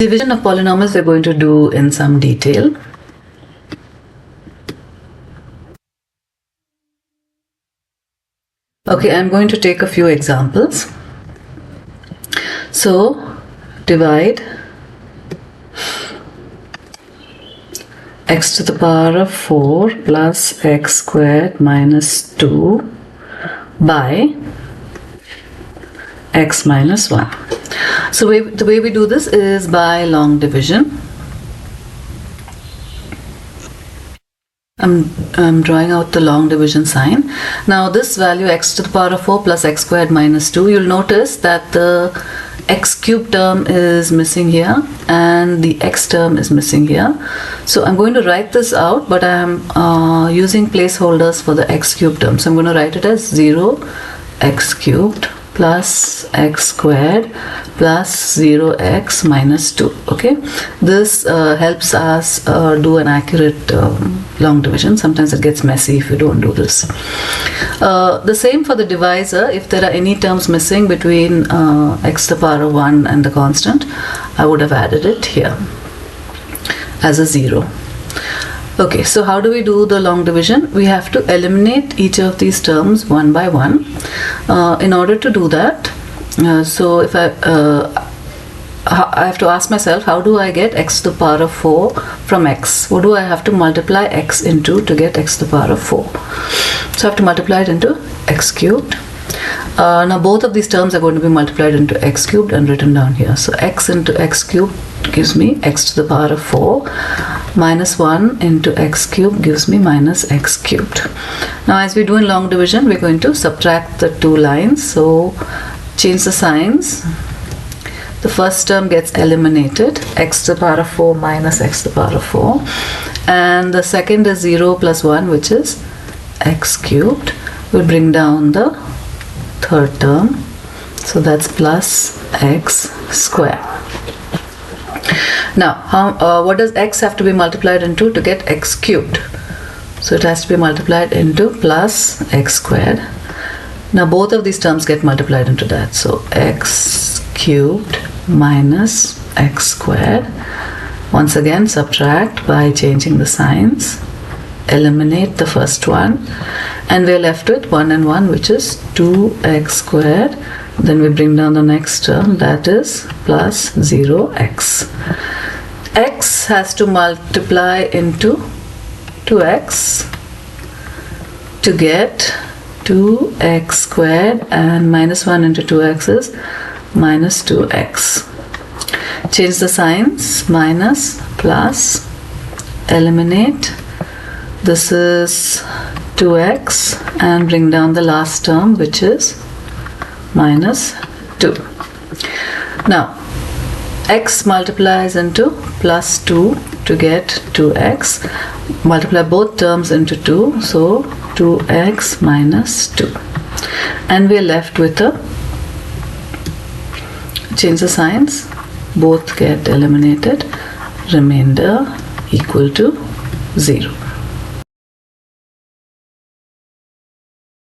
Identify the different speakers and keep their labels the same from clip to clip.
Speaker 1: Division of polynomials we're going to do in some detail. Okay, I'm going to take a few examples. So, divide x to the power of 4 plus x squared minus 2 by x minus 1. So the way we do this is by long division. I'm drawing out the long division sign. Now this value x to the power of 4 plus x squared minus 2, you'll notice that the x cubed term is missing here and the x term is missing here. So I'm going to write this out, but I'm using placeholders for the x cubed term. So I'm going to write it as 0 x cubed plus x squared plus 0x minus 2. Okay, this helps us do an accurate long division. Sometimes it gets messy if you don't do this. The same for the divisor. If there are any terms missing between x to the power of 1 and the constant, I would have added it here as a 0. Okay, so how do we do the long division? We have to eliminate each of these terms one by one. In order to do that, so if I have to ask myself, how do I get x to the power of 4 from x? What do I have to multiply x into to get x to the power of 4? So I have to multiply it into x cubed. Now both of these terms are going to be multiplied into x cubed and written down here. So x into x cubed gives me x to the power of 4, minus 1 into x cubed gives me minus x cubed. Now as we do in long division, we're going to subtract the two lines. So change the signs. The first term gets eliminated, x to the power of 4 minus x to the power of 4. And the second is 0 plus 1, which is x cubed. We'll bring down the third term. So that's plus x squared. Now, what does x have to be multiplied into to get x cubed? So it has to be multiplied into plus x squared. Now both of these terms get multiplied into that. So x cubed minus x squared. Once again, subtract by changing the signs. Eliminate the first one. And we're left with 1 and 1, which is 2x squared. Then we bring down the next term, that is plus 0x. X has to multiply into 2x to get 2x squared, and minus 1 into 2x is minus 2x. Change the signs, minus, plus, eliminate. This is 2x and bring down the last term, which is minus 2. Now x multiplies into plus 2 to get 2x. Multiply both terms into 2, so 2x minus 2. And we're left with a, change the signs, both get eliminated, remainder equal to 0.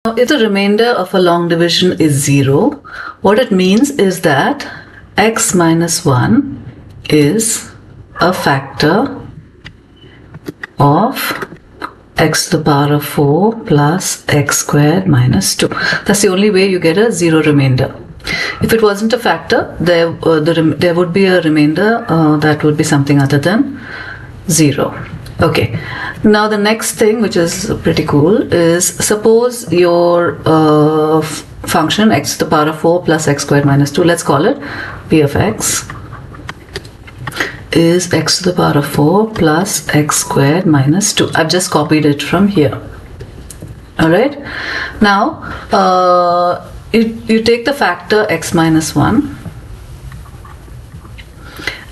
Speaker 1: Now, if the remainder of a long division is 0, what it means is that x minus 1 is a factor of x to the power of 4 plus x squared minus 2. That's the only way you get a 0 remainder. If it wasn't a factor, there would be a remainder that would be something other than 0. Okay, now the next thing, which is pretty cool, is suppose your function x to the power of 4 plus x squared minus 2, let's call it p of x, is x to the power of 4 plus x squared minus 2. I've just copied it from here. Alright, now you take the factor x minus 1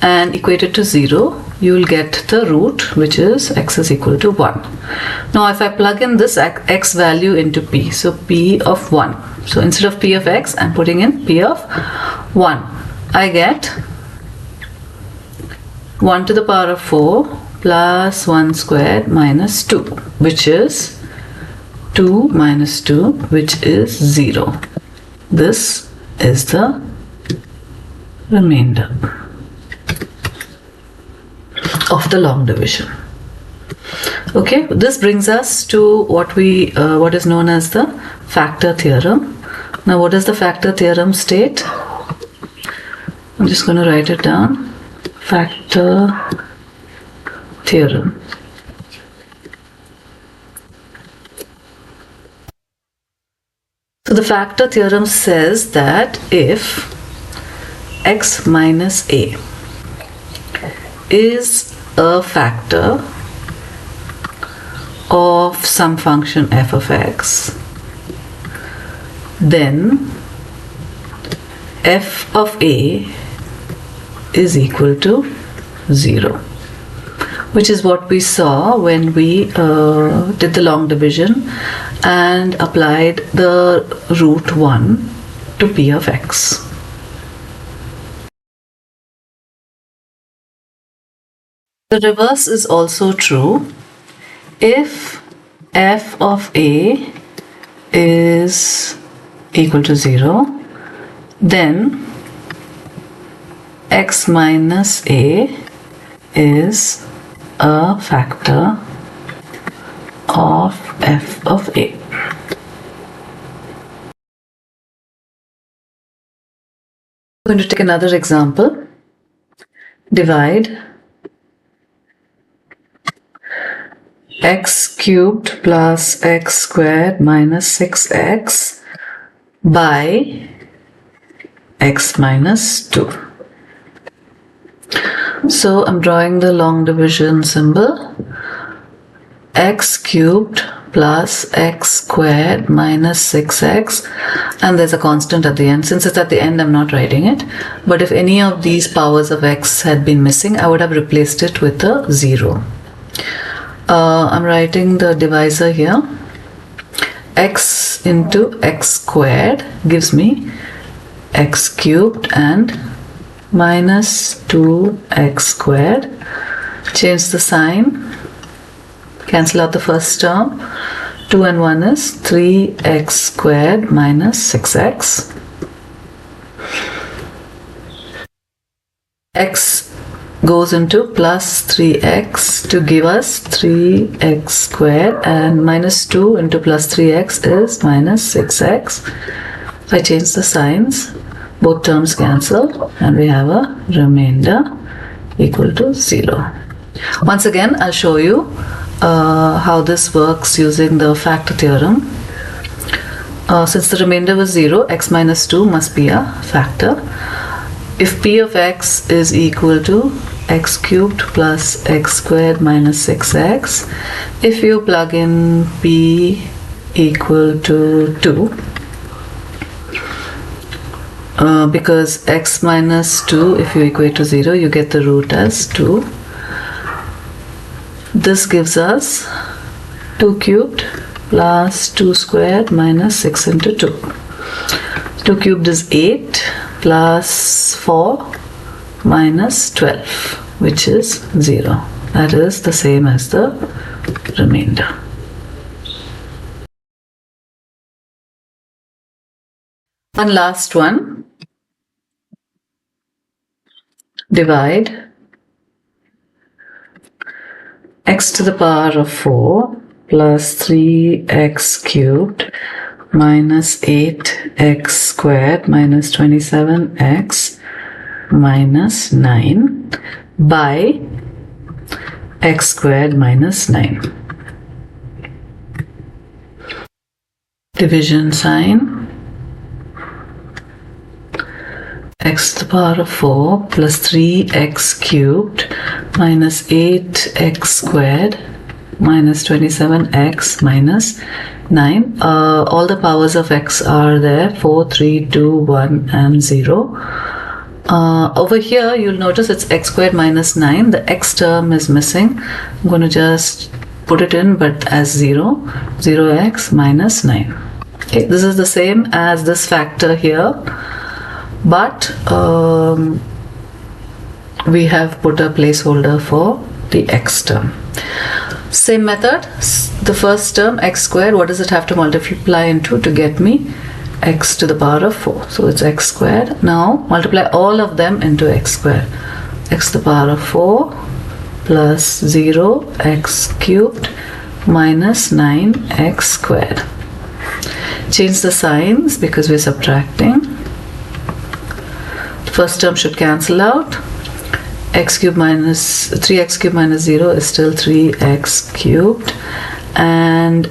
Speaker 1: and equate it to 0. You will get the root, which is x is equal to 1. Now if I plug in this x value into p, so p of 1. So instead of p of x, I'm putting in p of 1. I get 1 to the power of 4 plus 1 squared minus 2, which is 2 minus 2, which is 0. This is the remainder. of the long division. Okay, this brings us to what is known as the factor theorem. Now, what does the factor theorem state? I'm just going to write it down. Factor theorem. So the factor theorem says that if x minus a is a factor of some function f of x, then f of a is equal to 0, which is what we saw when we did the long division and applied the root 1 to p of x. The reverse is also true. If f of a is equal to 0, then x minus a is a factor of f of a. I'm going to take another example. Divide x cubed plus x squared minus 6x by x minus 2. So I'm drawing the long division symbol. X cubed plus x squared minus 6x, and there's a constant at the end. Since it's at the end, I'm not writing it, but if any of these powers of x had been missing, I would have replaced it with a 0. I'm writing the divisor here. X into x squared gives me x cubed and minus 2x squared. Change the sign, cancel out the first term. 2 and 1 is 3x squared minus 6x. X goes into plus 3x to give us 3x squared, and minus 2 into plus 3x is minus 6x. If I change the signs, both terms cancel and we have a remainder equal to 0. Once again, I'll show you how this works using the factor theorem. Since the remainder was 0, x minus 2 must be a factor. If p of x is equal to x cubed plus x squared minus 6x, if you plug in p equal to 2, because x minus 2, if you equate to 0, you get the root as 2. This gives us 2 cubed plus 2 squared minus 6 into 2. 2 cubed is 8 plus 4 minus 12, which is 0. That is the same as the remainder. One last one. Divide x to the power of 4 plus 3x cubed minus 8x squared minus 27x minus 9 by x squared minus 9. Division sign. X to the power of 4 plus 3x cubed minus 8x squared minus 27x minus 9. All the powers of x are there, 4, 3, 2, 1 and 0. Over here you'll notice it's x squared minus 9. The x term is missing. I'm going to just put it in, but as 0, 0x minus 9. Okay, this is the same as this factor here, but we have put a placeholder for the x term. Same method, the first term x squared, what does it have to multiply into to get me x to the power of 4? So it's x squared. Now multiply all of them into x squared. X to the power of 4 plus 0x cubed minus 9x squared. Change the signs because we're subtracting. The first term should cancel out. X cubed minus 3x cubed minus 0 is still 3x cubed, and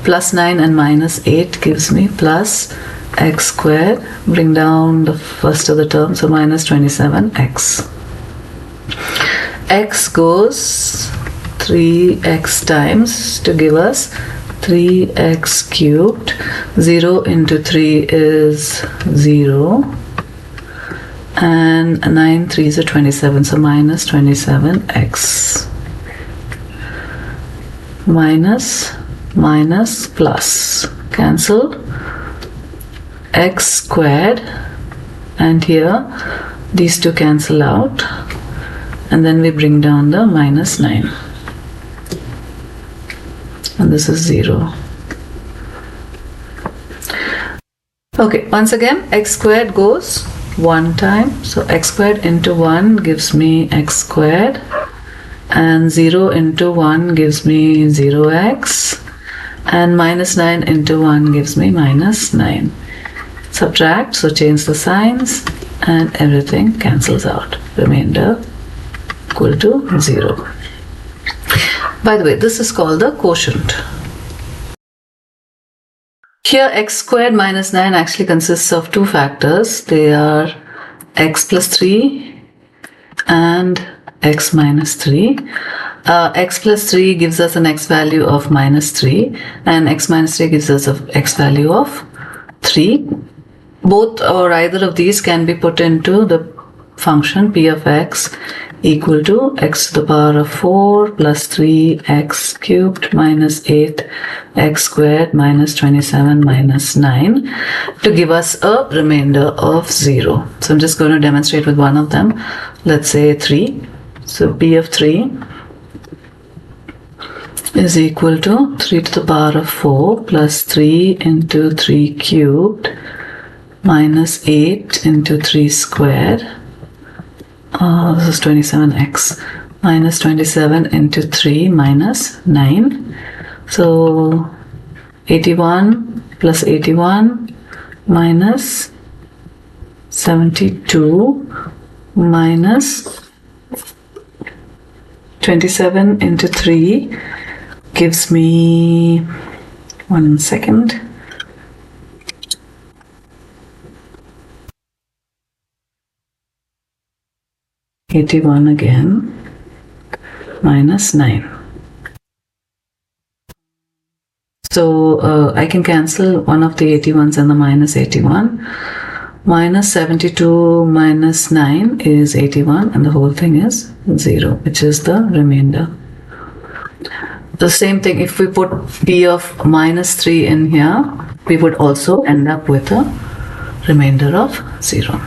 Speaker 1: plus 9 and minus 8 gives me plus x squared. Bring down the first of the term, so minus 27x. X goes 3x times to give us 3x cubed. 0 into 3 is 0. And 9 3s are 27, so minus 27x. Minus plus. Cancel. X squared. And here, these two cancel out. And then we bring down the minus 9. And this is 0. Okay, once again, x squared goes 1 time, so x squared into 1 gives me x squared, and 0 into 1 gives me 0x, and minus 9 into 1 gives me minus 9. Subtract, so change the signs, and everything cancels out. Remainder equal to 0. By the way, this is called the quotient. Here x squared minus 9 actually consists of two factors. They are x plus 3 and x minus 3. X plus 3 gives us an x value of minus 3, and x minus 3 gives us an x value of 3. Both or either of these can be put into the function p of x equal to x to the power of 4 plus 3x cubed minus 8x squared minus 27 minus 9 to give us a remainder of 0. So I'm just going to demonstrate with one of them. Let's say 3. So p of 3 is equal to 3 to the power of 4 plus 3 into 3 cubed minus 8 into 3 squared. This is 27x minus 27 into 3 minus 9. So 81 plus 81 minus 72 minus 27 into 3 gives me 1 second. 81 again, minus 9. So I can cancel one of the 81s and the minus 81. Minus 72 minus 9 is 81, and the whole thing is 0, which is the remainder. The same thing, if we put p of minus 3 in here, we would also end up with a remainder of 0.